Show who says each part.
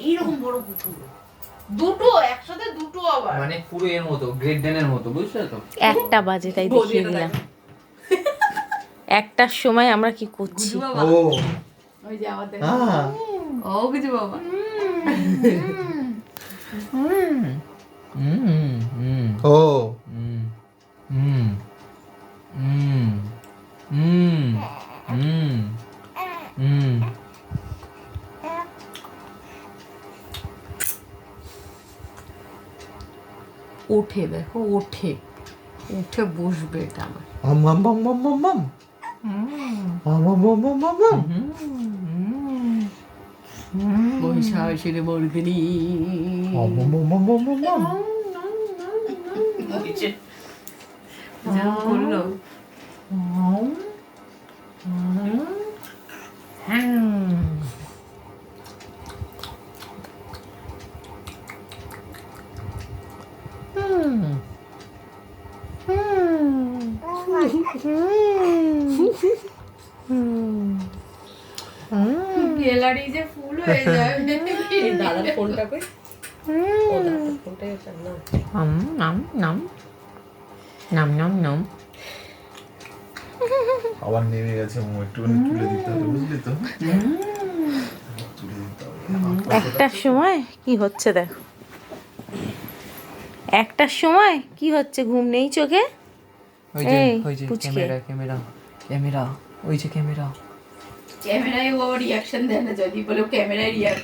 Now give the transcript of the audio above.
Speaker 1: এইরকম বড় কুকুর, দুটো একসাথে, দুটো আবার
Speaker 2: মানে পুরো এর মতো গ্রেট ডেনের মতো, বুঝছো তো?
Speaker 3: 1টা বাজে তাই দেখিয়ে দিলাম। 1টার সময় আমরা কি করছি।
Speaker 1: বাবা
Speaker 4: ও
Speaker 1: ওই যে আমাদের
Speaker 4: আ
Speaker 1: ও কিছু বাবা
Speaker 4: ও
Speaker 1: ওঠে, দেখো ওঠে, উঠে বসবে এটা আমার।
Speaker 4: আম আম আম আম আম আম আম আম আম আম আম আম
Speaker 1: বৈশাখের বর্দিনী
Speaker 4: আম আম আম আম আম আম আম
Speaker 1: যা করলো গ্যালারি যে ফুল হয়ে যায়। দাদার ফোনটা কই? ও দাদার ফোনটা এটা না।
Speaker 3: নাম নাম নাম নাম নাম।
Speaker 4: আবার নেমে গেছে, একটুখানি তুলে দিতে হবে, বুঝলি তো? তুলে দিতে হবে।
Speaker 3: 1টার সময় কি হচ্ছে দেখো, 1টার সময় কি হচ্ছে, ঘুম নেই চোখে।
Speaker 2: ওই যে
Speaker 3: এই,
Speaker 2: ওই যে
Speaker 3: পুচকে।
Speaker 2: ক্যামেরা ক্যামেরা ক্যামেরা, ওই যে ক্যামেরা।
Speaker 1: ক্যামেরায় ও রিয়াকশন দেয় না, যদি বলে ক্যামেরায় রিয়াকশন